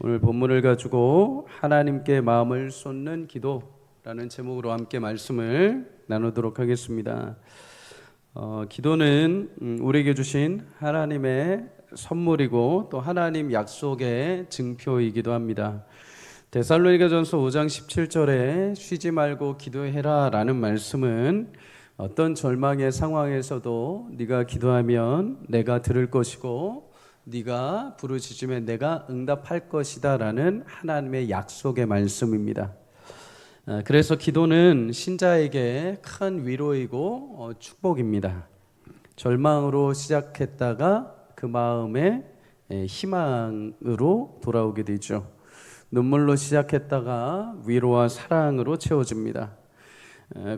오늘 본문을 가지고 하나님께 마음을 쏟는 기도라는 제목으로 함께 말씀을 나누도록 하겠습니다. 기도는 우리에게 주신 하나님의 선물이고 또 하나님 약속의 증표이기도 합니다. 데살로니가전서 5장 17절에 쉬지 말고 기도해라 라는 말씀은 어떤 절망의 상황에서도 네가 기도하면 내가 들을 것이고 네가 부르짖으면 내가 응답할 것이다 라는 하나님의 약속의 말씀입니다. 그래서 기도는 신자에게 큰 위로이고 축복입니다. 절망으로 시작했다가 그 마음에 희망으로 돌아오게 되죠. 눈물로 시작했다가 위로와 사랑으로 채워집니다.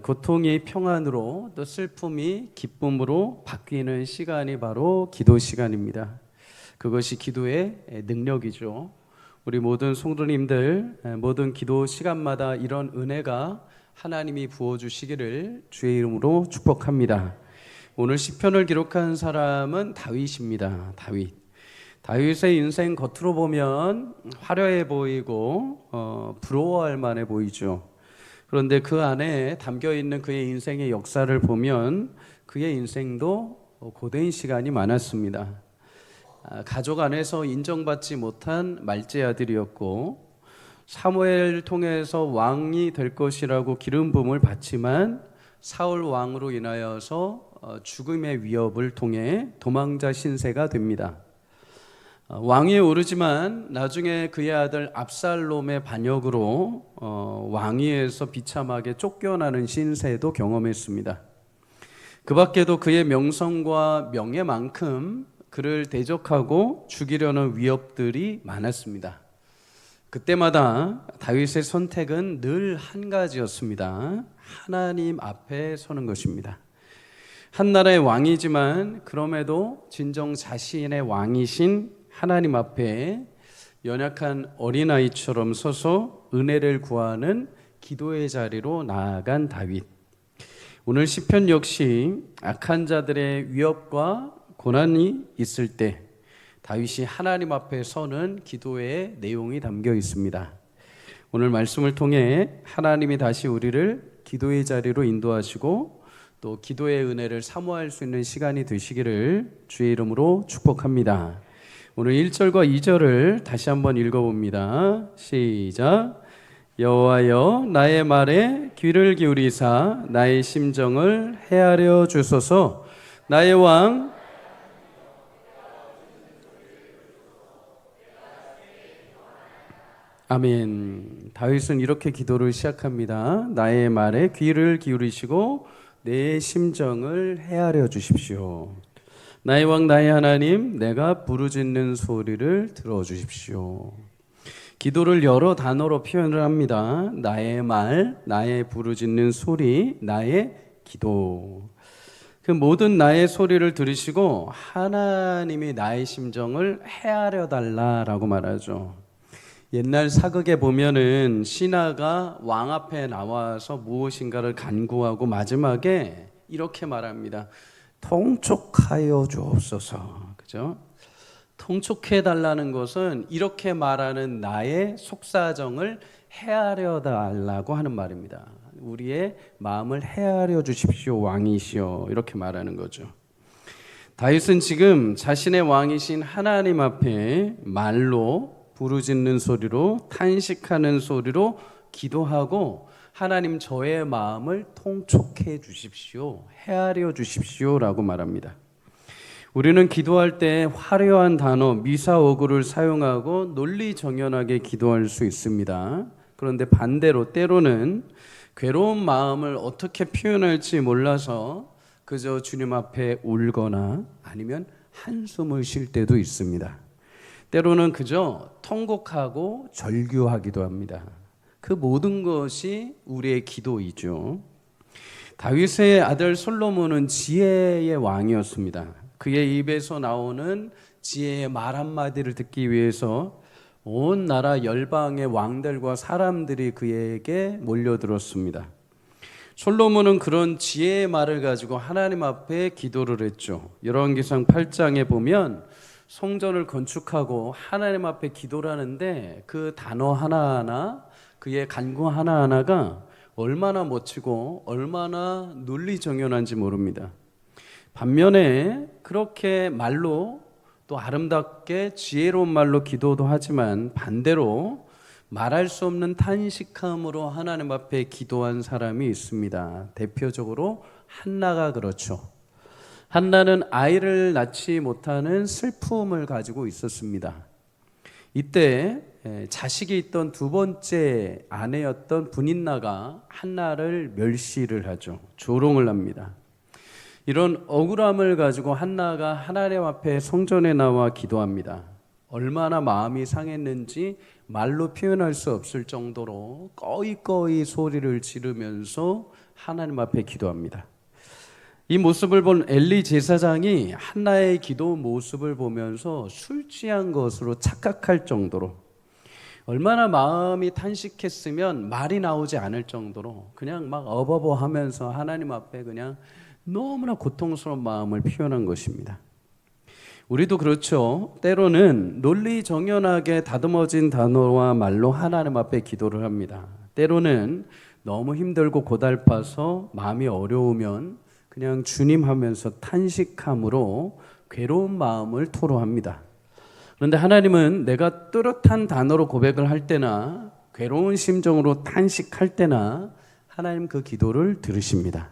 고통이 평안으로 또 슬픔이 기쁨으로 바뀌는 시간이 바로 기도 시간입니다. 그것이 기도의 능력이죠. 우리 모든 성도님들 모든 기도 시간마다 이런 은혜가 하나님이 부어주시기를 주의 이름으로 축복합니다. 오늘 시편을 기록한 사람은 다윗입니다. 다윗의 인생 겉으로 보면 화려해 보이고 부러워할 만해 보이죠. 그런데 그 안에 담겨있는 그의 인생의 역사를 보면 그의 인생도 고된 시간이 많았습니다. 가족 안에서 인정받지 못한 말제 아들이었고 사무엘을 통해서 왕이 될 것이라고 기름 부음을 받지만 사울 왕으로 인하여서 죽음의 위협을 통해 도망자 신세가 됩니다. 왕위에 오르지만 나중에 그의 아들 압살롬의 반역으로 왕위에서 비참하게 쫓겨나는 신세도 경험했습니다. 그 밖에도 그의 명성과 명예만큼 그를 대적하고 죽이려는 위협들이 많았습니다. 그때마다 다윗의 선택은 늘 한 가지였습니다. 하나님 앞에 서는 것입니다. 한 나라의 왕이지만 그럼에도 진정 자신의 왕이신 하나님 앞에 연약한 어린아이처럼 서서 은혜를 구하는 기도의 자리로 나아간 다윗. 오늘 시편 역시 악한 자들의 위협과 고난이 있을 때 다윗이 하나님 앞에 서는 기도의 내용이 담겨 있습니다. 오늘 말씀을 통해 하나님이 다시 우리를 기도의 자리로 인도하시고 또 기도의 은혜를 사모할 수 있는 시간이 되시기를 주의 이름으로 축복합니다. 오늘 1절과 2절을 다시 한번 읽어봅니다. 시작. 여호와여 나의 말에 귀를 기울이사 나의 심정을 헤아려 주소서. 나의 왕 아멘. 다윗은 이렇게 기도를 시작합니다. 나의 말에 귀를 기울이시고 내 심정을 헤아려 주십시오. 나의 왕 나의 하나님, 내가 부르짖는 소리를 들어주십시오. 기도를 여러 단어로 표현을 합니다. 나의 말, 나의 부르짖는 소리, 나의 기도. 그 모든 나의 소리를 들으시고 하나님이 나의 심정을 헤아려 달라라고 말하죠. 옛날 사극에 보면은 신하가 왕 앞에 나와서 무엇인가를 간구하고 마지막에 이렇게 말합니다. 통촉하여 주옵소서. 그죠? 통촉해 달라는 것은 이렇게 말하는 나의 속사정을 헤아려 달라고 하는 말입니다. 우리의 마음을 헤아려 주십시오, 왕이시여. 이렇게 말하는 거죠. 다윗은 지금 자신의 왕이신 하나님 앞에 말로 부르짖는 소리로 탄식하는 소리로 기도하고 하나님 저의 마음을 통촉해 주십시오. 헤아려 주십시오 라고 말합니다. 우리는 기도할 때 화려한 단어 미사오구를 사용하고 논리정연하게 기도할 수 있습니다. 그런데 반대로 때로는 괴로운 마음을 어떻게 표현할지 몰라서 그저 주님 앞에 울거나 아니면 한숨을 쉴 때도 있습니다. 때로는 그저 통곡하고 절규하기도 합니다. 그 모든 것이 우리의 기도이죠. 다윗의 아들 솔로몬은 지혜의 왕이었습니다. 그의 입에서 나오는 지혜의 말 한마디를 듣기 위해서 온 나라 열방의 왕들과 사람들이 그에게 몰려들었습니다. 솔로몬은 그런 지혜의 말을 가지고 하나님 앞에 기도를 했죠. 열왕기상 8장에 보면 성전을 건축하고 하나님 앞에 기도를 하는데 그 단어 하나하나, 그의 간구 하나하나가 얼마나 멋지고 얼마나 논리정연한지 모릅니다. 반면에 그렇게 말로 또 아름답게 지혜로운 말로 기도도 하지만 반대로 말할 수 없는 탄식함으로 하나님 앞에 기도한 사람이 있습니다. 대표적으로 한나가 그렇죠. 한나는 아이를 낳지 못하는 슬픔을 가지고 있었습니다. 이때 자식이 있던 두 번째 아내였던 분인나가 한나를 멸시를 하죠. 조롱을 합니다. 이런 억울함을 가지고 한나가 하나님 앞에 성전에 나와 기도합니다. 얼마나 마음이 상했는지 말로 표현할 수 없을 정도로 꺼이꺼이 소리를 지르면서 하나님 앞에 기도합니다. 이 모습을 본 엘리 제사장이 한나의 기도 모습을 보면서 술 취한 것으로 착각할 정도로, 얼마나 마음이 탄식했으면 말이 나오지 않을 정도로 그냥 막 어버버하면서 하나님 앞에 그냥 너무나 고통스러운 마음을 표현한 것입니다. 우리도 그렇죠. 때로는 논리정연하게 다듬어진 단어와 말로 하나님 앞에 기도를 합니다. 때로는 너무 힘들고 고달파서 마음이 어려우면 그냥 주님 하면서 탄식함으로 괴로운 마음을 토로합니다. 그런데 하나님은 내가 뚜렷한 단어로 고백을 할 때나 괴로운 심정으로 탄식할 때나 하나님 그 기도를 들으십니다.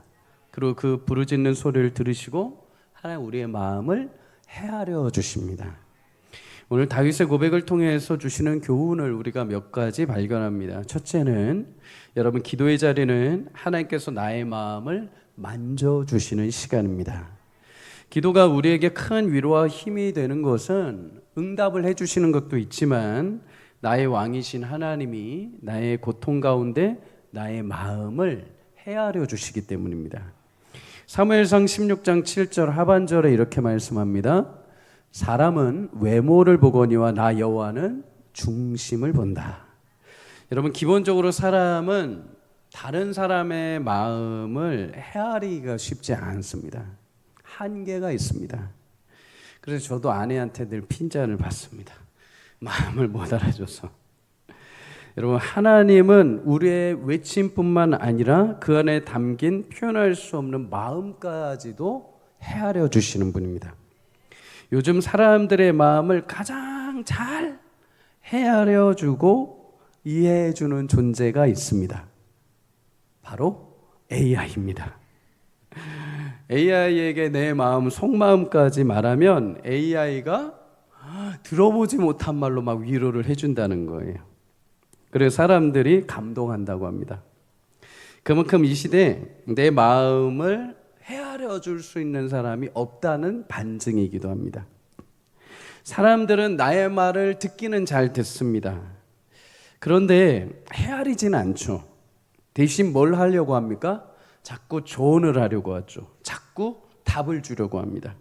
그리고 그 부르짖는 소리를 들으시고 하나님 우리의 마음을 헤아려 주십니다. 오늘 다윗의 고백을 통해서 주시는 교훈을 우리가 몇 가지 발견합니다. 첫째는, 여러분, 기도의 자리는 하나님께서 나의 마음을 만져주시는 시간입니다. 기도가 우리에게 큰 위로와 힘이 되는 것은 응답을 해주시는 것도 있지만 나의 왕이신 하나님이 나의 고통 가운데 나의 마음을 헤아려 주시기 때문입니다. 사무엘상 16장 7절 하반절에 이렇게 말씀합니다. 사람은 외모를 보거니와 나 여호와는 중심을 본다. 여러분, 기본적으로 사람은 다른 사람의 마음을 헤아리기가 쉽지 않습니다. 한계가 있습니다. 그래서 저도 아내한테 늘 핀잔을 받습니다. 마음을 못 알아줘서. 여러분, 하나님은 우리의 외침뿐만 아니라 그 안에 담긴 표현할 수 없는 마음까지도 헤아려 주시는 분입니다. 요즘 사람들의 마음을 가장 잘 헤아려 주고 이해해 주는 존재가 있습니다. 바로 AI입니다. AI에게 내 마음, 속마음까지 말하면 AI가 들어보지 못한 말로 막 위로를 해준다는 거예요. 그래서 사람들이 감동한다고 합니다. 그만큼 이 시대에 내 마음을 헤아려 줄 수 있는 사람이 없다는 반증이기도 합니다. 사람들은 나의 말을 듣기는 잘 듣습니다. 그런데 헤아리지는 않죠. 대신 뭘 하려고 합니까? 자꾸 조언을 하려고 하죠. 자꾸 답을 주려고 합니다.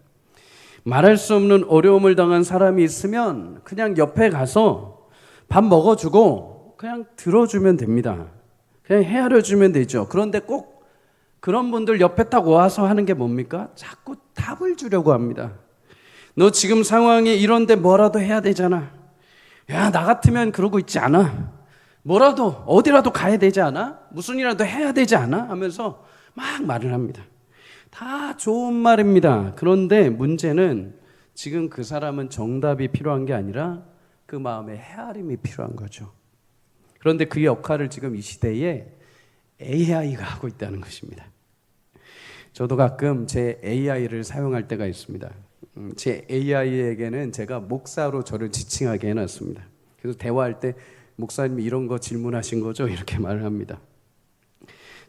말할 수 없는 어려움을 당한 사람이 있으면 그냥 옆에 가서 밥 먹어주고 그냥 들어주면 됩니다. 그냥 헤아려주면 되죠. 그런데 꼭 그런 분들 옆에 딱 와서 하는 게 뭡니까? 자꾸 답을 주려고 합니다. 너 지금 상황이 이런데 뭐라도 해야 되잖아. 야, 나 같으면 그러고 있지 않아. 뭐라도 어디라도 가야 되지 않아? 무슨 일이라도 해야 되지 않아? 하면서 막 말을 합니다. 다 좋은 말입니다. 그런데 문제는 지금 그 사람은 정답이 필요한 게 아니라 그 마음의 헤아림이 필요한 거죠. 그런데 그 역할을 지금 이 시대에 AI가 하고 있다는 것입니다. 저도 가끔 제 AI를 사용할 때가 있습니다. 제 AI에게는 제가 목사로 저를 지칭하게 해놨습니다. 그래서 대화할 때 목사님이 이런 거 질문하신 거죠? 이렇게 말을 합니다.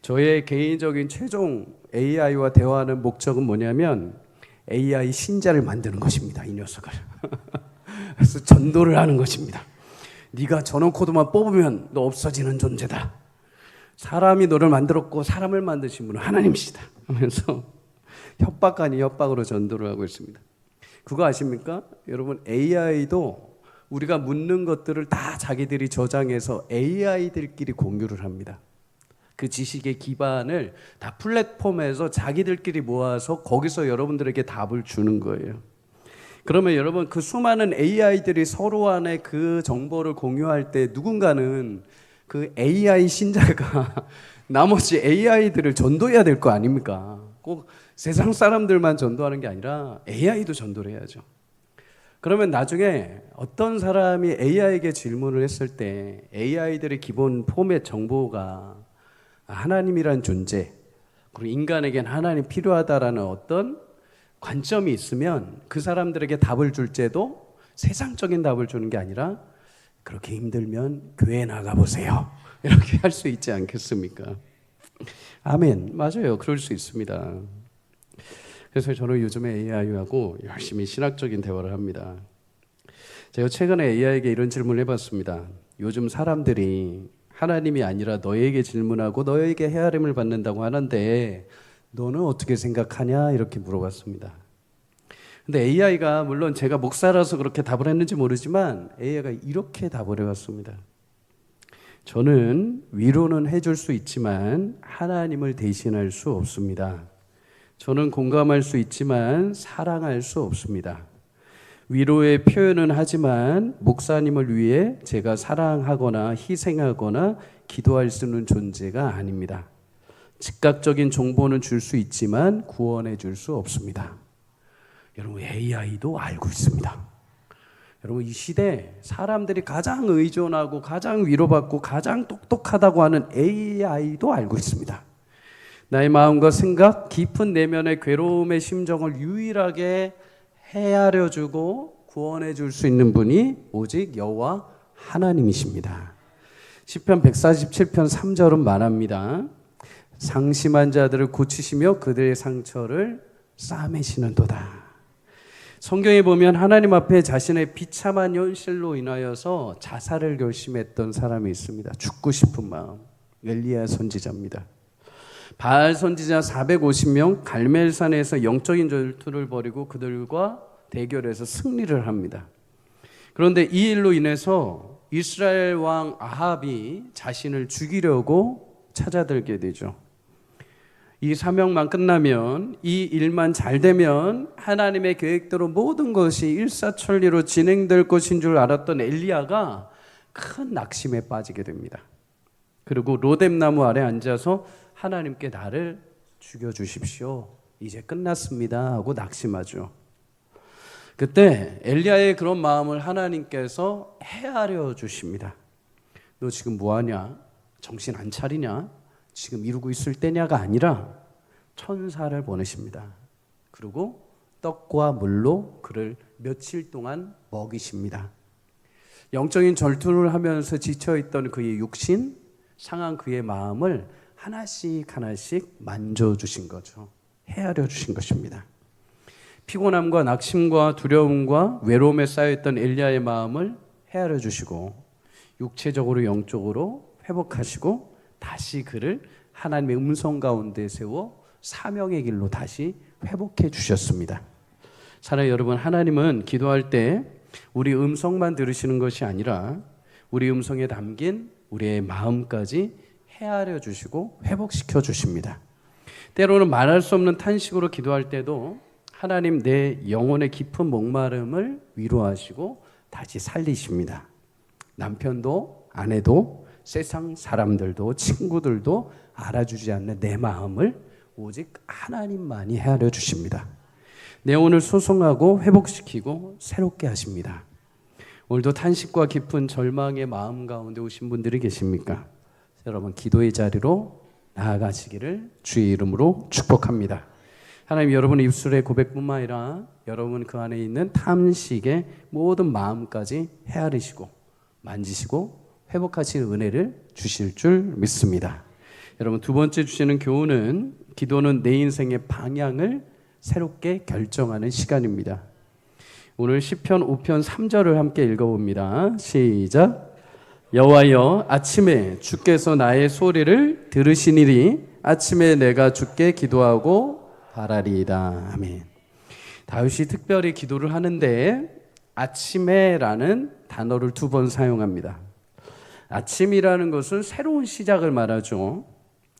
저의 개인적인 최종 AI와 대화하는 목적은 뭐냐면 AI 신자를 만드는 것입니다. 이 녀석을. 그래서 전도를 하는 것입니다. 네가 저런 코드만 뽑으면 너 없어지는 존재다. 사람이 너를 만들었고 사람을 만드신 분은 하나님이시다 하면서 협박 아닌 협박으로 전도를 하고 있습니다. 그거 아십니까? 여러분, AI도 우리가 묻는 것들을 다 자기들이 저장해서 AI들끼리 공유를 합니다. 그 지식의 기반을 다 플랫폼에서 자기들끼리 모아서 거기서 여러분들에게 답을 주는 거예요. 그러면 여러분 그 수많은 AI들이 서로 안에 그 정보를 공유할 때 누군가는 그 AI 신자가 나머지 AI들을 전도해야 될 거 아닙니까? 꼭 세상 사람들만 전도하는 게 아니라 AI도 전도를 해야죠. 그러면 나중에 어떤 사람이 AI에게 질문을 했을 때 AI들의 기본 포맷 정보가 하나님이란 존재, 그리고 인간에겐 하나님 필요하다라는 어떤 관점이 있으면 그 사람들에게 답을 줄 때도 세상적인 답을 주는 게 아니라 그렇게 힘들면 교회 나가보세요. 이렇게 할 수 있지 않겠습니까? 아멘. 맞아요. 그럴 수 있습니다. 그래서 저는 요즘에 AI하고 열심히 신학적인 대화를 합니다. 제가 최근에 AI에게 이런 질문을 해봤습니다. 요즘 사람들이 하나님이 아니라 너에게 질문하고 너에게 헤아림을 받는다고 하는데 너는 어떻게 생각하냐? 이렇게 물어봤습니다. 근데 AI가 물론 제가 목사라서 그렇게 답을 했는지 모르지만 AI가 이렇게 답을 해왔습니다. 저는 위로는 해줄 수 있지만 하나님을 대신할 수 없습니다. 저는 공감할 수 있지만 사랑할 수 없습니다. 위로의 표현은 하지만 목사님을 위해 제가 사랑하거나 희생하거나 기도할 수 있는 존재가 아닙니다. 즉각적인 정보는 줄 수 있지만 구원해 줄 수 없습니다. 여러분 AI도 알고 있습니다. 여러분 이 시대 사람들이 가장 의존하고 가장 위로받고 가장 똑똑하다고 하는 AI도 알고 있습니다. 나의 마음과 생각, 깊은 내면의 괴로움의 심정을 유일하게 헤아려주고 구원해 줄 수 있는 분이 오직 여호와 하나님이십니다. 시편 147편 3절은 말합니다. 상심한 자들을 고치시며 그들의 상처를 싸매시는도다. 성경에 보면 하나님 앞에 자신의 비참한 현실로 인하여서 자살을 결심했던 사람이 있습니다. 죽고 싶은 마음. 엘리야 선지자입니다. 바알 선지자 450명 갈멜산에서 영적인 전투를 벌이고 그들과 대결해서 승리를 합니다. 그런데 이 일로 인해서 이스라엘 왕 아합이 자신을 죽이려고 찾아들게 되죠. 이 사명만 끝나면, 이 일만 잘 되면 하나님의 계획대로 모든 것이 일사천리로 진행될 것인 줄 알았던 엘리야가 큰 낙심에 빠지게 됩니다. 그리고 로뎀나무 아래 앉아서 하나님께 나를 죽여주십시오. 이제 끝났습니다 하고 낙심하죠. 그때 엘리야의 그런 마음을 하나님께서 헤아려 주십니다. 너 지금 뭐하냐? 정신 안 차리냐? 지금 이루고 있을 때냐가 아니라 천사를 보내십니다. 그리고 떡과 물로 그를 며칠 동안 먹이십니다. 영적인 전투를 하면서 지쳐있던 그의 육신, 상한 그의 마음을 하나씩 하나씩 만져주신 거죠. 헤아려 주신 것입니다. 피곤함과 낙심과 두려움과 외로움에 쌓여있던 엘리야의 마음을 헤아려 주시고 육체적으로 영적으로 회복하시고 다시 그를 하나님의 음성 가운데 세워 사명의 길로 다시 회복해 주셨습니다. 사랑하는 여러분, 하나님은 기도할 때 우리 음성만 들으시는 것이 아니라 우리 음성에 담긴 우리의 마음까지 헤아려 주시고 회복시켜 주십니다. 때로는 말할 수 없는 탄식으로 기도할 때도 하나님 내 영혼의 깊은 목마름을 위로하시고 다시 살리십니다. 남편도 아내도 세상 사람들도 친구들도 알아주지 않는 내 마음을 오직 하나님만이 헤아려 주십니다. 내 영혼을 소송하고 회복시키고 새롭게 하십니다. 오늘도 탄식과 깊은 절망의 마음 가운데 오신 분들이 계십니까? 여러분 기도의 자리로 나아가시기를 주의 이름으로 축복합니다. 하나님 여러분의 입술의 고백뿐만 아니라 여러분 그 안에 있는 탐식의 모든 마음까지 헤아리시고 만지시고 회복하실 은혜를 주실 줄 믿습니다. 여러분 두 번째 주시는 교훈은 기도는 내 인생의 방향을 새롭게 결정하는 시간입니다. 오늘 시편 5편 3절을 함께 읽어봅니다. 시작. 여호와여 아침에 주께서 나의 소리를 들으시니리 아침에 내가 주께 기도하고 바라리이다. 아멘. 다윗이 특별히 기도를 하는데 아침에라는 단어를 2번 사용합니다. 아침이라는 것은 새로운 시작을 말하죠.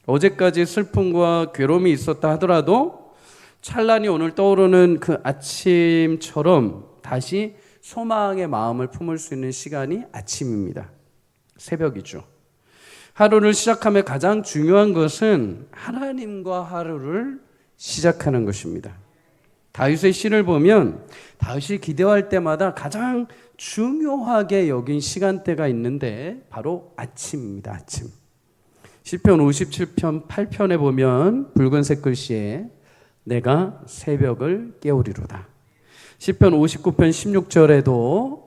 어제까지 슬픔과 괴로움이 있었다 하더라도 찬란히 오늘 떠오르는 그 아침처럼 다시 소망의 마음을 품을 수 있는 시간이 아침입니다. 새벽이죠. 하루를 시작하며 가장 중요한 것은 하나님과 하루를 시작하는 것입니다. 다윗의 시를 보면 다윗이 기도할 때마다 가장 중요하게 여긴 시간대가 있는데 바로 아침입니다. 아침. 시편 57편 8편에 보면 붉은색 글씨에 내가 새벽을 깨우리로다. 시편 59편 16절에도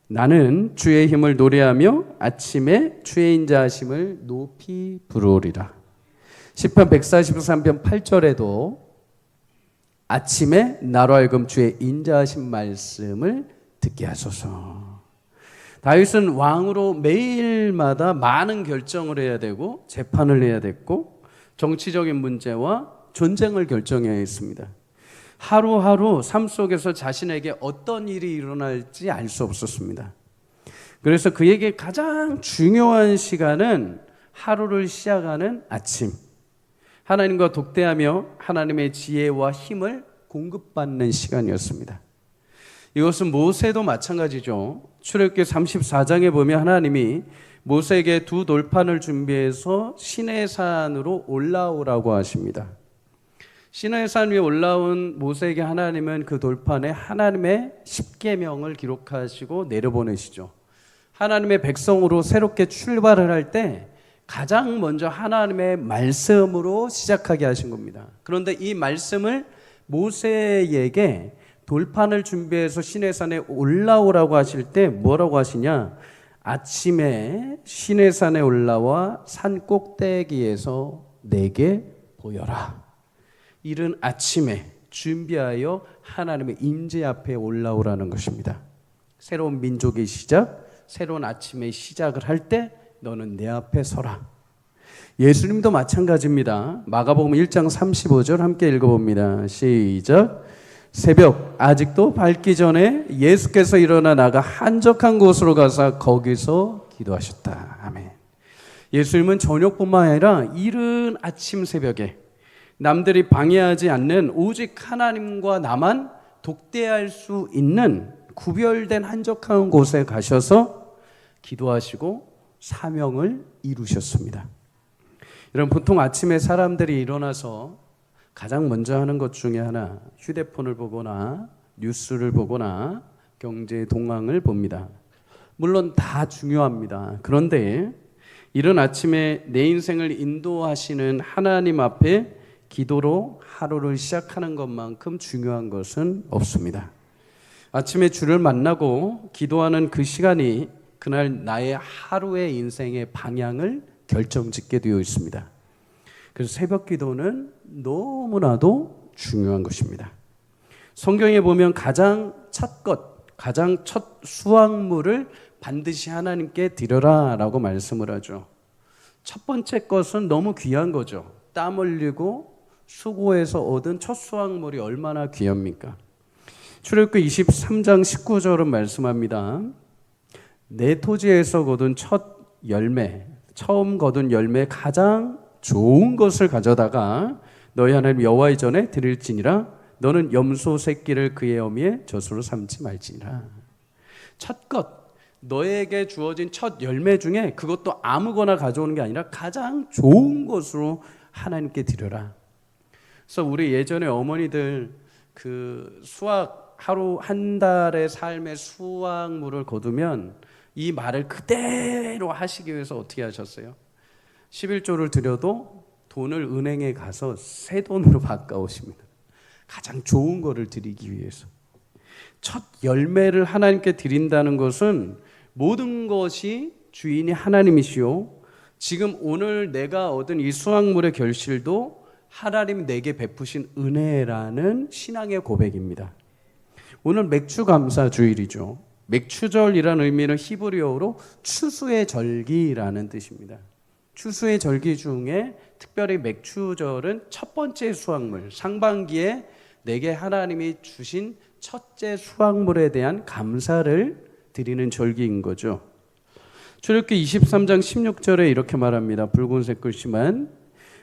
나는 주의 힘을 노래하며 아침에 주의 인자하심을 높이 부르리라. 시편 143편 8절에도 아침에 나로 하여금 주의 인자하신 말씀을 듣게 하소서. 다윗은 왕으로 매일마다 많은 결정을 해야 되고 재판을 해야 됐고 정치적인 문제와 전쟁을 결정해야 했습니다. 하루하루 삶 속에서 자신에게 어떤 일이 일어날지 알 수 없었습니다. 그래서 그에게 가장 중요한 시간은 하루를 시작하는 아침, 하나님과 독대하며 하나님의 지혜와 힘을 공급받는 시간이었습니다. 이것은 모세도 마찬가지죠. 출애굽기 34장에 보면 하나님이 모세에게 두 돌판을 준비해서 시내산으로 올라오라고 하십니다. 시내산 위에 올라온 모세에게 하나님은 그 돌판에 하나님의 십계명을 기록하시고 내려보내시죠. 하나님의 백성으로 새롭게 출발을 할 때 가장 먼저 하나님의 말씀으로 시작하게 하신 겁니다. 그런데 이 말씀을 모세에게 돌판을 준비해서 시내산에 올라오라고 하실 때 뭐라고 하시냐? 아침에 시내산에 올라와 산 꼭대기에서 내게 보여라. 이른 아침에 준비하여 하나님의 임재 앞에 올라오라는 것입니다. 새로운 민족의 시작, 새로운 아침의 시작을 할 때 너는 내 앞에 서라. 예수님도 마찬가지입니다. 마가복음 1장 35절 함께 읽어봅니다. 시작. 새벽 아직도 밝기 전에 예수께서 일어나 나가 한적한 곳으로 가서 거기서 기도하셨다. 아멘. 예수님은 저녁뿐만 아니라 이른 아침 새벽에 남들이 방해하지 않는 오직 하나님과 나만 독대할 수 있는 구별된 한적한 곳에 가셔서 기도하시고 사명을 이루셨습니다. 여러분, 보통 아침에 사람들이 일어나서 가장 먼저 하는 것 중에 하나, 휴대폰을 보거나 뉴스를 보거나 경제 동향을 봅니다. 물론 다 중요합니다. 그런데 이른 아침에 내 인생을 인도하시는 하나님 앞에 기도로 하루를 시작하는 것만큼 중요한 것은 없습니다. 아침에 주를 만나고 기도하는 그 시간이 그날 나의 하루의 인생의 방향을 결정짓게 되어 있습니다. 그래서 새벽 기도는 너무나도 중요한 것입니다. 성경에 보면 가장 첫 수확물을 반드시 하나님께 드려라 라고 말씀을 하죠. 첫 번째 것은 너무 귀한 거죠. 땀 흘리고 수고해서 얻은 첫 수확물이 얼마나 귀합니까? 출애굽기 23장 19절은 말씀합니다. 내 토지에서 거둔 첫 열매, 처음 거둔 열매 가장 좋은 것을 가져다가 너희 하나님 여호와의 전에 드릴지니라. 너는 염소 새끼를 그의 어미의 젖으로 삼지 말지니라. 첫 것, 너에게 주어진 첫 열매 중에 그것도 아무거나 가져오는 게 아니라 가장 좋은 것으로 하나님께 드려라. 그래서 우리 예전에 어머니들 그 수확 하루 한 달의 삶의 수확물을 거두면 이 말을 그대로 하시기 위해서 어떻게 하셨어요? 11조를 드려도 돈을 은행에 가서 새 돈으로 바꿔오십니다. 가장 좋은 거를 드리기 위해서. 첫 열매를 하나님께 드린다는 것은 모든 것이 주인이 하나님이시오. 지금 오늘 내가 얻은 이 수확물의 결실도 하나님이 내게 베푸신 은혜라는 신앙의 고백입니다. 오늘 맥주감사 주일이죠. 맥추절이라는 의미는 히브리어로 추수의 절기라는 뜻입니다. 추수의 절기 중에 특별히 맥추절은 첫 번째 수확물, 상반기에 내게 하나님이 주신 첫째 수확물에 대한 감사를 드리는 절기인 거죠. 출애굽기 23장 16절에 이렇게 말합니다. 붉은색 글씨만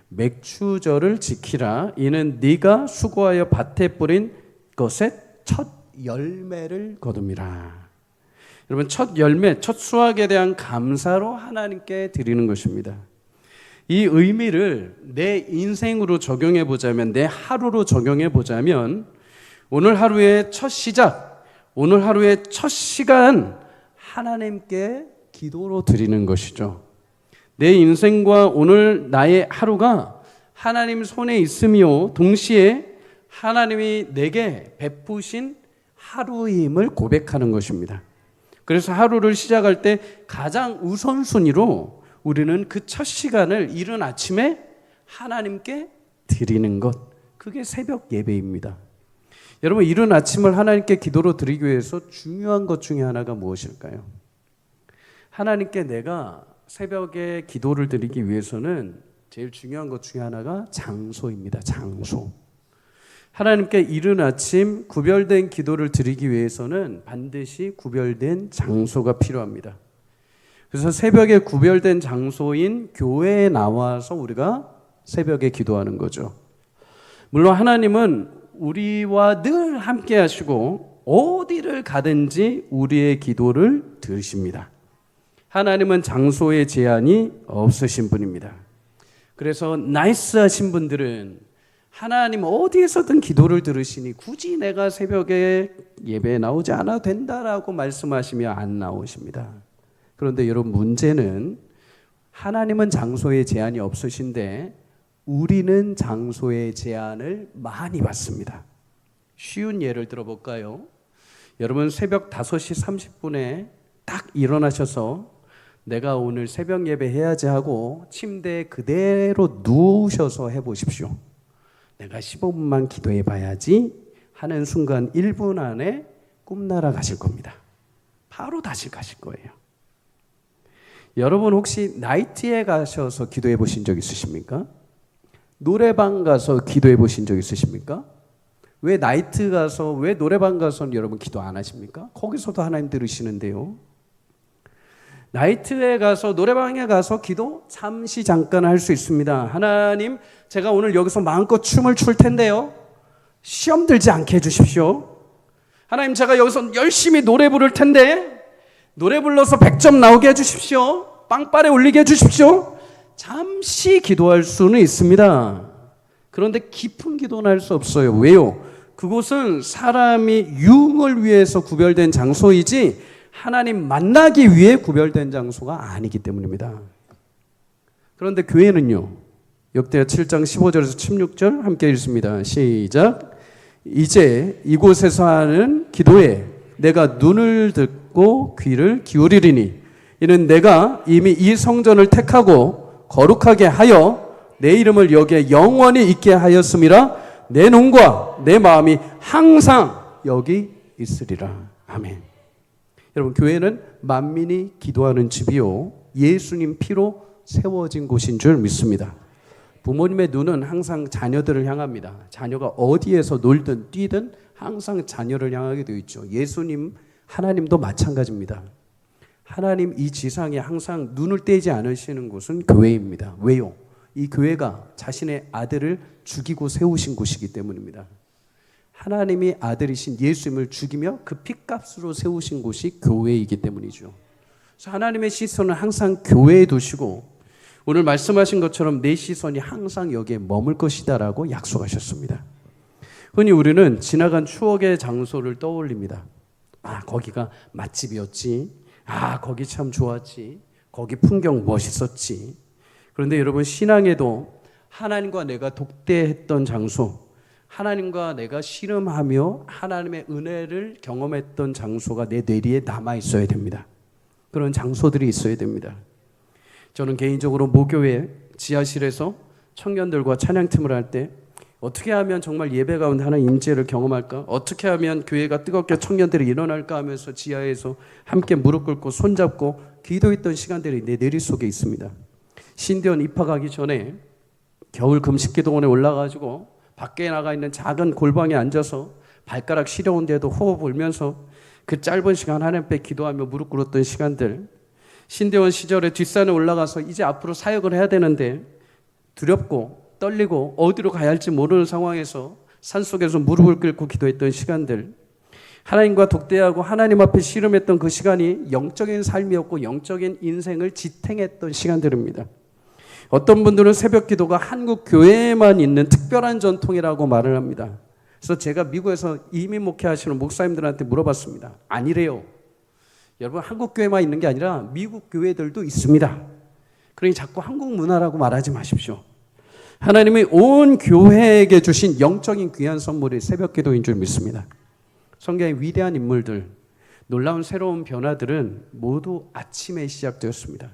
맥추절을 지키라. 이는 네가 수고하여 밭에 뿌린 것에 첫 열매를 거둡니다. 여러분, 첫 열매, 첫 수확에 대한 감사로 하나님께 드리는 것입니다. 이 의미를 내 인생으로 적용해 보자면, 내 하루로 적용해 보자면, 오늘 하루의 첫 시작, 오늘 하루의 첫 시간 하나님께 기도로 드리는 것이죠. 내 인생과 오늘 나의 하루가 하나님 손에 있으며 동시에 하나님이 내게 베푸신 하루임을 고백하는 것입니다. 그래서 하루를 시작할 때 가장 우선순위로 우리는 그 첫 시간을 이른 아침에 하나님께 드리는 것, 그게 새벽 예배입니다. 여러분, 이른 아침을 하나님께 기도로 드리기 위해서 중요한 것 중에 하나가 무엇일까요? 하나님께 내가 새벽에 기도를 드리기 위해서는 제일 중요한 것 중에 하나가 장소입니다. 장소. 하나님께 이른 아침 구별된 기도를 드리기 위해서는 반드시 구별된 장소가 필요합니다. 그래서 새벽에 구별된 장소인 교회에 나와서 우리가 새벽에 기도하는 거죠. 물론 하나님은 우리와 늘 함께 하시고 어디를 가든지 우리의 기도를 들으십니다. 하나님은 장소에 제한이 없으신 분입니다. 그래서 나이스하신 분들은 하나님 어디에서든 기도를 들으시니 굳이 내가 새벽에 예배에 나오지 않아도 된다라고 말씀하시며 안 나오십니다. 그런데 여러분, 문제는 하나님은 장소에 제한이 없으신데 우리는 장소의 제한을 많이 받습니다. 쉬운 예를 들어볼까요? 여러분, 새벽 5시 30분에 딱 일어나셔서 내가 오늘 새벽 예배 해야지 하고 침대에 그대로 누우셔서 해보십시오. 내가 15분만 기도해 봐야지 하는 순간 1분 안에 꿈나라 가실 겁니다. 바로 다시 가실 거예요. 여러분, 혹시 나이트에 가셔서 기도해 보신 적 있으십니까? 노래방 가서 기도해 보신 적 있으십니까? 왜 나이트 가서, 왜 노래방 가서 여러분 기도 안 하십니까? 거기서도 하나님 들으시는데요. 나이트에 가서, 노래방에 가서 기도 잠시 잠깐 할 수 있습니다. 하나님, 제가 오늘 여기서 마음껏 춤을 출 텐데요, 시험 들지 않게 해주십시오. 하나님, 제가 여기서 열심히 노래 부를 텐데 노래 불러서 100점 나오게 해주십시오. 빵빠레 울리게 해주십시오. 잠시 기도할 수는 있습니다. 그런데 깊은 기도는 할 수 없어요. 왜요? 그곳은 사람이 유흥을 위해서 구별된 장소이지 하나님 만나기 위해 구별된 장소가 아니기 때문입니다. 그런데 교회는요, 역대하 7장 15절에서 16절 함께 읽습니다. 시작. 이제 이곳에서 하는 기도에 내가 눈을 듣고 귀를 기울이리니 이는 내가 이미 이 성전을 택하고 거룩하게 하여 내 이름을 여기에 영원히 있게 하였음이라. 내 눈과 내 마음이 항상 여기 있으리라. 아멘. 여러분, 교회는 만민이 기도하는 집이요 예수님 피로 세워진 곳인 줄 믿습니다. 부모님의 눈은 항상 자녀들을 향합니다. 자녀가 어디에서 놀든 뛰든 항상 자녀를 향하게 되어 있죠. 예수님, 하나님도 마찬가지입니다. 하나님 이 지상에 항상 눈을 떼지 않으시는 곳은 교회입니다. 왜요? 이 교회가 자신의 아들을 죽이고 세우신 곳이기 때문입니다. 하나님이 아들이신 예수님을 죽이며 그 핏값으로 세우신 곳이 교회이기 때문이죠. 그래서 하나님의 시선은 항상 교회에 두시고 오늘 말씀하신 것처럼 내 시선이 항상 여기에 머물 것이다라고 약속하셨습니다. 흔히 우리는 지나간 추억의 장소를 떠올립니다. 아, 거기가 맛집이었지. 아, 거기 참 좋았지. 거기 풍경 멋있었지. 그런데 여러분, 신앙에도 하나님과 내가 독대했던 장소, 하나님과 내가 씨름하며 하나님의 은혜를 경험했던 장소가 내 뇌리에 남아 있어야 됩니다. 그런 장소들이 있어야 됩니다. 저는 개인적으로 모교회 지하실에서 청년들과 찬양팀을 할 때 어떻게 하면 정말 예배 가운데 하나님의 임재를 경험할까? 어떻게 하면 교회가 뜨겁게 청년들이 일어날까 하면서 지하에서 함께 무릎 꿇고 손잡고 기도했던 시간들이 내 뇌리 속에 있습니다. 신대원 입학하기 전에 겨울 금식기도원에 올라가지고 밖에 나가 있는 작은 골방에 앉아서 발가락 시려운데도 호흡 불면서 그 짧은 시간 하나님 앞에 기도하며 무릎 꿇었던 시간들, 신대원 시절에 뒷산에 올라가서 이제 앞으로 사역을 해야 되는데 두렵고 떨리고 어디로 가야 할지 모르는 상황에서 산속에서 무릎을 꿇고 기도했던 시간들, 하나님과 독대하고 하나님 앞에 씨름했던 그 시간이 영적인 삶이었고 영적인 인생을 지탱했던 시간들입니다. 어떤 분들은 새벽 기도가 한국 교회에만 있는 특별한 전통이라고 말을 합니다. 그래서 제가 미국에서 이민 목회하시는 목사님들한테 물어봤습니다. 아니래요. 여러분, 한국 교회만 있는 게 아니라 미국 교회들도 있습니다. 그러니 자꾸 한국 문화라고 말하지 마십시오. 하나님이 온 교회에게 주신 영적인 귀한 선물이 새벽 기도인 줄 믿습니다. 성경의 위대한 인물들, 놀라운 새로운 변화들은 모두 아침에 시작되었습니다.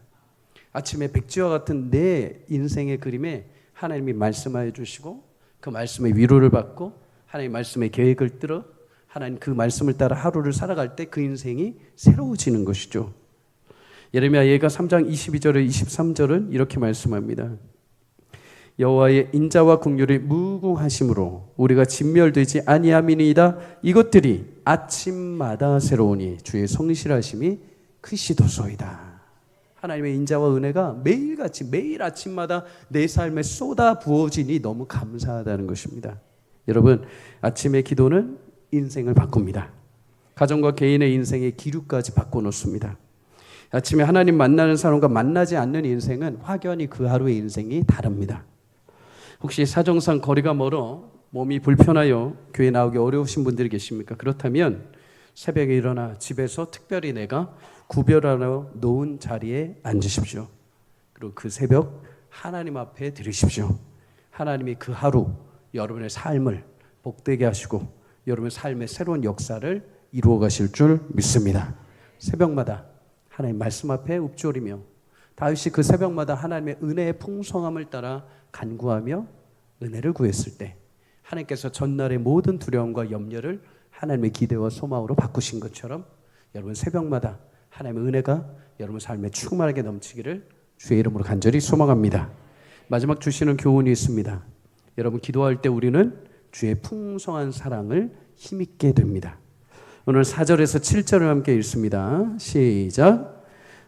아침에 백지와 같은 내 인생의 그림에 하나님이 말씀하여 주시고 그 말씀의 위로를 받고 하나님 말씀의 계획을 들어 하나님 그 말씀을 따라 하루를 살아갈 때 그 인생이 새로워지는 것이죠. 예레미야 예가 3장 22절에 23절은 이렇게 말씀합니다. 여호와의 인자와 긍휼이 무궁하심으로 우리가 진멸되지 아니함이니이다. 이것들이 아침마다 새로우니 주의 성실하심이 크시도소이다. 하나님의 인자와 은혜가 매일같이 매일 아침마다 내 삶에 쏟아 부어지니 너무 감사하다는 것입니다. 여러분, 아침의 기도는 인생을 바꿉니다. 가정과 개인의 인생의 기류까지 바꿔놓습니다. 아침에 하나님 만나는 사람과 만나지 않는 인생은 확연히 그 하루의 인생이 다릅니다. 혹시 사정상 거리가 멀어 몸이 불편하여 교회 나오기 어려우신 분들이 계십니까? 그렇다면 새벽에 일어나 집에서 특별히 내가 구별하러 놓은 자리에 앉으십시오. 그리고 그 새벽 하나님 앞에 드리십시오. 하나님이 그 하루 여러분의 삶을 복되게 하시고 여러분의 삶의 새로운 역사를 이루어 가실 줄 믿습니다. 새벽마다 하나님 말씀 앞에 읊조리며 다윗이 그 새벽마다 하나님의 은혜의 풍성함을 따라 간구하며 은혜를 구했을 때 하나님께서 전날의 모든 두려움과 염려를 하나님의 기대와 소망으로 바꾸신 것처럼 여러분 새벽마다 하나님의 은혜가 여러분 삶에 충만하게 넘치기를 주의 이름으로 간절히 소망합니다. 마지막 주시는 교훈이 있습니다. 여러분 기도할 때 우리는 주의 풍성한 사랑을 힘있게 됩니다. 오늘 4절에서 7절을 함께 읽습니다. 시작.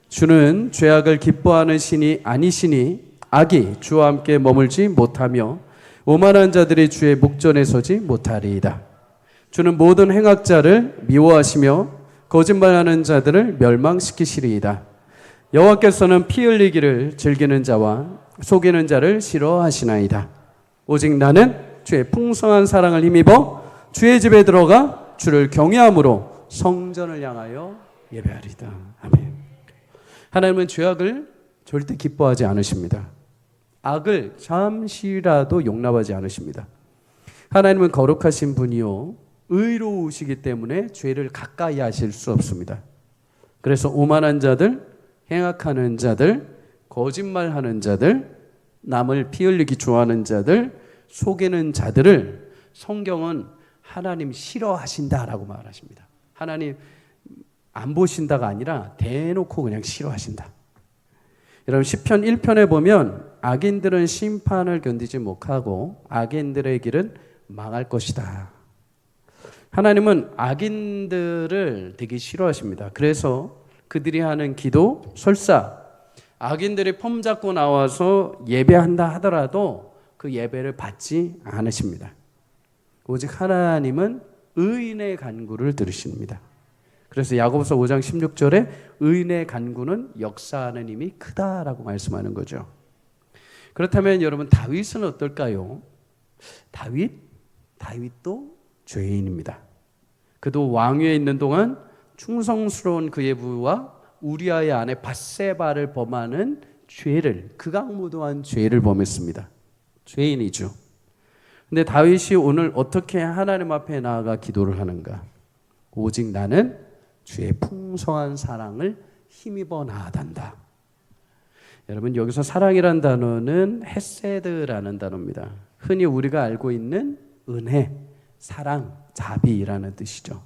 주는 죄악을 기뻐하는 신이 아니시니 악이 주와 함께 머물지 못하며 오만한 자들이 주의 목전에 서지 못하리이다. 주는 모든 행악자를 미워하시며 거짓말하는 자들을 멸망시키시리이다. 여호와께서는 피 흘리기를 즐기는 자와 속이는 자를 싫어하시나이다. 오직 나는 주의 풍성한 사랑을 힘입어 주의 집에 들어가 주를 경외함으로 성전을 향하여 예배하리이다. 아멘. 하나님은 죄악을 절대 기뻐하지 않으십니다. 악을 잠시라도 용납하지 않으십니다. 하나님은 거룩하신 분이요 의로우시기 때문에 죄를 가까이 하실 수 없습니다. 그래서 오만한 자들, 행악하는 자들, 거짓말하는 자들, 남을 피 흘리기 좋아하는 자들, 속이는 자들을 성경은 하나님 싫어하신다라고 말하십니다. 하나님 안 보신다가 아니라 대놓고 그냥 싫어하신다. 여러분 시편 1편에 보면 악인들은 심판을 견디지 못하고 악인들의 길은 망할 것이다. 하나님은 악인들을 되게 싫어하십니다. 그래서 그들이 하는 기도, 설사 악인들이 폼 잡고 나와서 예배한다 하더라도 그 예배를 받지 않으십니다. 오직 하나님은 의인의 간구를 들으십니다. 그래서 야고보서 5장 16절에 의인의 간구는 역사하는 힘이 크다라고 말씀하는 거죠. 그렇다면 여러분 다윗은 어떨까요? 다윗도 죄인입니다. 그도 왕위에 있는 동안 충성스러운 그의 부와 우리아의 아내 밧세바를 범하는 죄를 극악무도한 죄를 범했습니다. 죄인이죠. 근데 다윗이 오늘 어떻게 하나님 앞에 나아가 기도를 하는가? 오직 나는 주의 풍성한 사랑을 힘입어 나아간다. 여러분 여기서 사랑이란 단어는 헤세드라는 단어입니다. 흔히 우리가 알고 있는 은혜, 사랑, 자비라는 뜻이죠.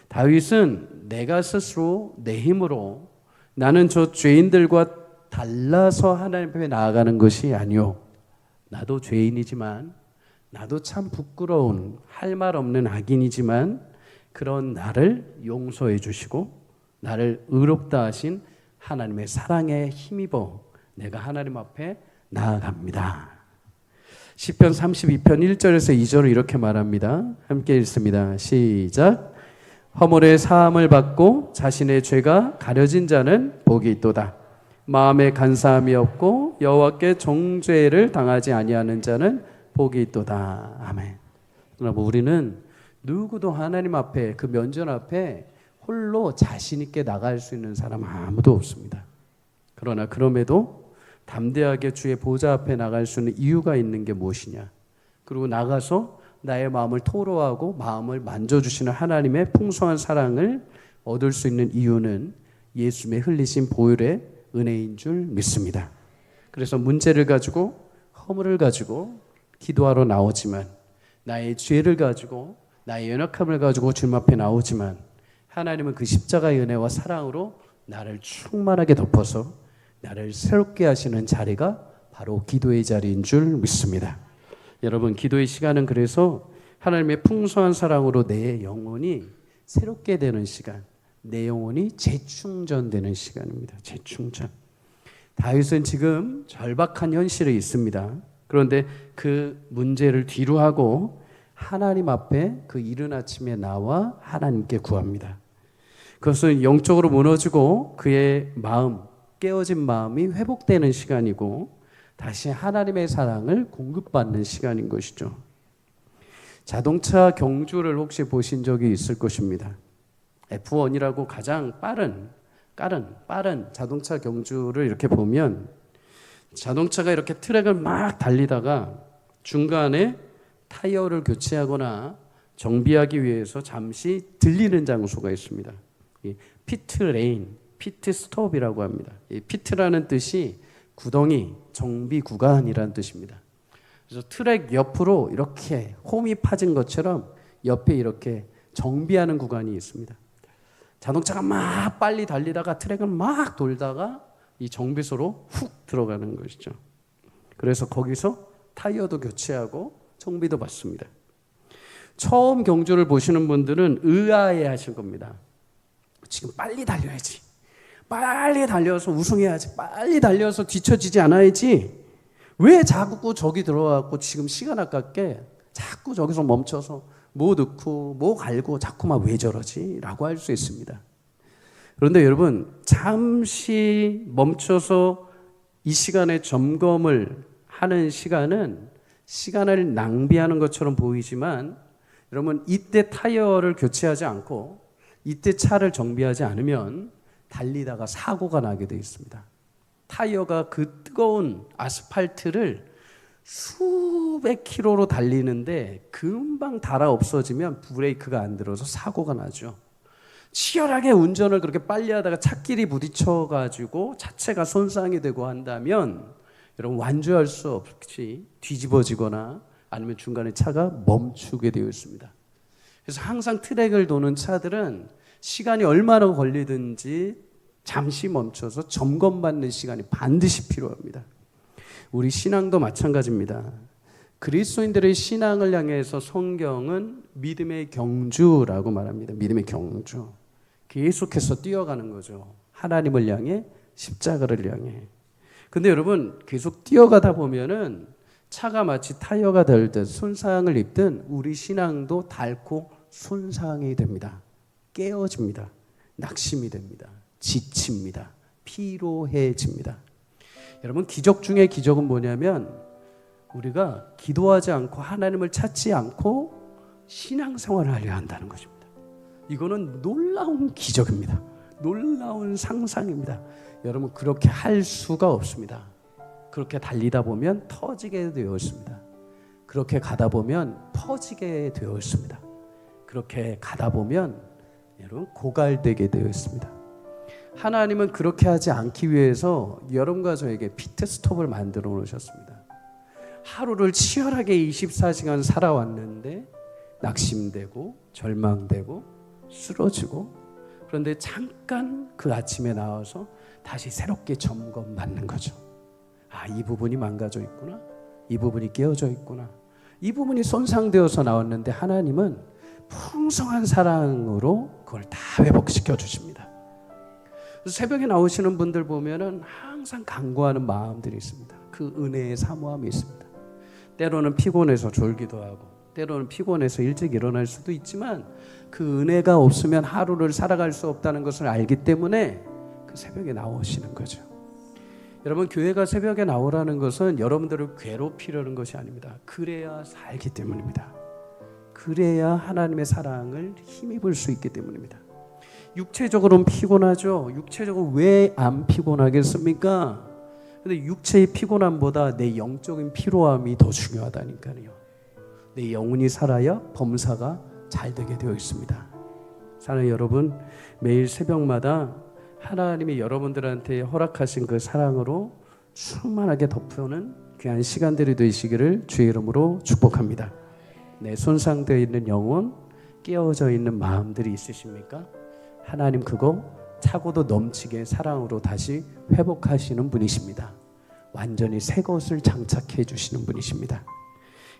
다윗은 내가 스스로 내 힘으로 나는 저 죄인들과 달라서 하나님 앞에 나아가는 것이 아니요. 나도 죄인이지만 나도 참 부끄러운 할 말 없는 악인이지만 그런 나를 용서해 주시고 나를 의롭다 하신 하나님의 사랑에 힘입어 내가 하나님 앞에 나아갑니다. 시편 32편 1절에서 2절을 이렇게 말합니다. 함께 읽습니다. 시작. 허물의 사함을 받고 자신의 죄가 가려진 자는 복이 있도다. 마음에 간사함이 없고 여호와께 정죄를 당하지 아니하는 자는 복이 있도다. 아멘. 그러나 우리는 누구도 하나님 앞에, 그 면전 앞에 홀로 자신 있게 나갈 수 있는 사람 아무도 없습니다. 그러나 그럼에도 담대하게 주의 보좌 앞에 나갈 수 있는 이유가 있는 게 무엇이냐? 그리고 나가서 나의 마음을 토로하고 마음을 만져주시는 하나님의 풍성한 사랑을 얻을 수 있는 이유는 예수님의 흘리신 보혈의 은혜인 줄 믿습니다. 그래서 문제를 가지고, 허물을 가지고 기도하러 나오지만, 나의 죄를 가지고, 나의 연약함을 가지고 주님 앞에 나오지만, 하나님은 그 십자가의 은혜와 사랑으로 나를 충만하게 덮어서 나를 새롭게 하시는 자리가 바로 기도의 자리인 줄 믿습니다. 여러분, 기도의 시간은 그래서 하나님의 풍성한 사랑으로 내 영혼이 새롭게 되는 시간, 내 영혼이 재충전되는 시간입니다. 재충전. 다윗은 지금 절박한 현실에 있습니다. 그런데 그 문제를 뒤로 하고 하나님 앞에 그 이른 아침에 나와 하나님께 구합니다. 그것은 영적으로 무너지고 그의 마음, 깨어진 마음이 회복되는 시간이고 다시 하나님의 사랑을 공급받는 시간인 것이죠. 자동차 경주를 혹시 보신 적이 있을 것입니다. F1이라고 가장 빠른 자동차 경주를 이렇게 보면 자동차가 이렇게 트랙을 막 달리다가 중간에 타이어를 교체하거나 정비하기 위해서 잠시 들리는 장소가 있습니다. 피트 레인, 피트 스톱이라고 합니다. 이 피트라는 뜻이 구덩이, 정비 구간이라는 뜻입니다. 그래서 트랙 옆으로 이렇게 홈이 파진 것처럼 옆에 이렇게 정비하는 구간이 있습니다. 자동차가 막 빨리 달리다가 트랙을 막 돌다가 이 정비소로 훅 들어가는 것이죠. 그래서 거기서 타이어도 교체하고 정비도 받습니다. 처음 경주를 보시는 분들은 의아해 하실 겁니다. 지금 빨리 달려야지. 빨리 달려서 우승해야지. 빨리 달려서 뒤처지지 않아야지. 왜 자꾸 저기 들어와갖고 지금 시간 아깝게 자꾸 저기서 멈춰서 뭐 넣고 뭐 갈고 자꾸만 왜 저러지? 라고 할 수 있습니다. 그런데 여러분, 잠시 멈춰서 이 시간에 점검을 하는 시간은 시간을 낭비하는 것처럼 보이지만 여러분, 이때 타이어를 교체하지 않고 이때 차를 정비하지 않으면 달리다가 사고가 나게 되어 있습니다. 타이어가 그 뜨거운 아스팔트를 수백 킬로로 달리는데 금방 달아 없어지면 브레이크가 안 들어서 사고가 나죠. 치열하게 운전을 그렇게 빨리 하다가 차끼리 부딪혀가지고 자체가 손상이 되고 한다면 여러분, 완주할 수 없이 뒤집어지거나 아니면 중간에 차가 멈추게 되어 있습니다. 그래서 항상 트랙을 도는 차들은 시간이 얼마나 걸리든지 잠시 멈춰서 점검받는 시간이 반드시 필요합니다. 우리 신앙도 마찬가지입니다. 그리스도인들의 신앙을 향해서 성경은 믿음의 경주라고 말합니다. 믿음의 경주. 계속해서 뛰어가는 거죠. 하나님을 향해, 십자가를 향해. 근데 여러분, 계속 뛰어가다 보면은 차가 마치 타이어가 닳듯 손상을 입든 우리 신앙도 닳고 손상이 됩니다. 깨어집니다. 낙심이 됩니다. 지칩니다. 피로해집니다. 여러분, 기적 중에 기적은 뭐냐면 우리가 기도하지 않고 하나님을 찾지 않고 신앙생활을 하려 한다는 것입니다. 이거는 놀라운 기적입니다. 놀라운 상상입니다. 여러분, 그렇게 할 수가 없습니다. 그렇게 달리다 보면 터지게 되어 있습니다. 그렇게 가다 보면 퍼지게 되어 있습니다. 그렇게 가다 보면 여러분, 고갈되게 되어 있습니다. 하나님은 그렇게 하지 않기 위해서 여러분과 저에게 피트스톱을 만들어 놓으셨습니다. 하루를 치열하게 24시간 살아왔는데 낙심되고 절망되고 쓰러지고, 그런데 잠깐 그 아침에 나와서 다시 새롭게 점검받는 거죠. 아, 이 부분이 망가져 있구나. 이 부분이 깨어져 있구나. 이 부분이 손상되어서 나왔는데 하나님은 풍성한 사랑으로 그걸 다 회복시켜 주십니다. 새벽에 나오시는 분들 보면은 항상 간구하는 마음들이 있습니다. 그 은혜의 사모함이 있습니다. 때로는 피곤해서 졸기도 하고, 때로는 피곤해서 일찍 일어날 수도 있지만 그 은혜가 없으면 하루를 살아갈 수 없다는 것을 알기 때문에 그 새벽에 나오시는 거죠. 여러분, 교회가 새벽에 나오라는 것은 여러분들을 괴롭히려는 것이 아닙니다. 그래야 살기 때문입니다. 그래야 하나님의 사랑을 힘입을 수 있기 때문입니다. 육체적으로는 피곤하죠. 육체적으로 왜 안 피곤하겠습니까? 근데 육체의 피곤함보다 내 영적인 피로함이 더 중요하다니까요. 내 영혼이 살아야 범사가 잘 되게 되어 있습니다. 사랑하는 여러분, 매일 새벽마다 하나님이 여러분들한테 허락하신 그 사랑으로 충만하게 덮여오는 귀한 시간들이 되시기를 주의 이름으로 축복합니다. 내 손상되어 있는 영혼, 깨어져 있는 마음들이 있으십니까? 하나님 그거 차고도 넘치게 사랑으로 다시 회복하시는 분이십니다. 완전히 새 것을 장착해 주시는 분이십니다.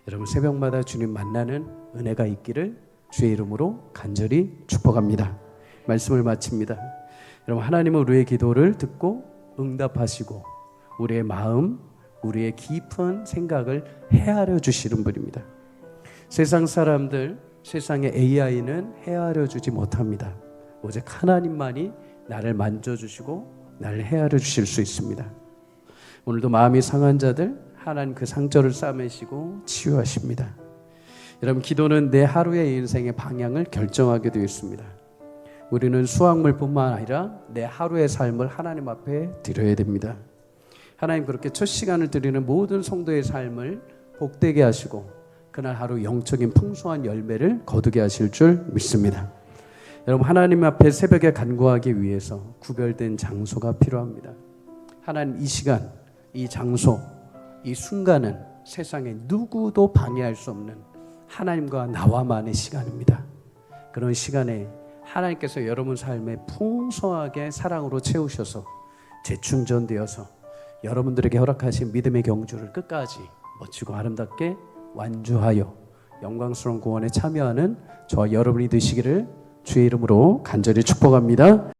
여러분, 새벽마다 주님 만나는 은혜가 있기를 주의 이름으로 간절히 축복합니다. 말씀을 마칩니다. 여러분, 하나님은 우리의 기도를 듣고 응답하시고 우리의 마음, 우리의 깊은 생각을 헤아려 주시는 분입니다. 세상 사람들, 세상의 AI는 헤아려 주지 못합니다. 오직 하나님만이 나를 만져주시고 나를 헤아려 주실 수 있습니다. 오늘도 마음이 상한 자들 하나님 그 상처를 싸매시고 치유하십니다. 여러분, 기도는 내 하루의 인생의 방향을 결정하게 되어 있습니다. 우리는 수확물뿐만 아니라 내 하루의 삶을 하나님 앞에 드려야 됩니다. 하나님 그렇게 첫 시간을 드리는 모든 성도의 삶을 복되게 하시고 그날 하루 영적인 풍성한 열매를 거두게 하실 줄 믿습니다. 여러분, 하나님 앞에 새벽에 간구하기 위해서 구별된 장소가 필요합니다. 하나님, 이 시간, 이 장소, 이 순간은 세상에 누구도 방해할 수 없는 하나님과 나와만의 시간입니다. 그런 시간에 하나님께서 여러분 삶에 풍성하게 사랑으로 채우셔서 재충전되어서 여러분들에게 허락하신 믿음의 경주를 끝까지 멋지고 아름답게 완주하여 영광스러운 구원에 참여하는 저와 여러분이 되시기를 주의 이름으로 간절히 축복합니다.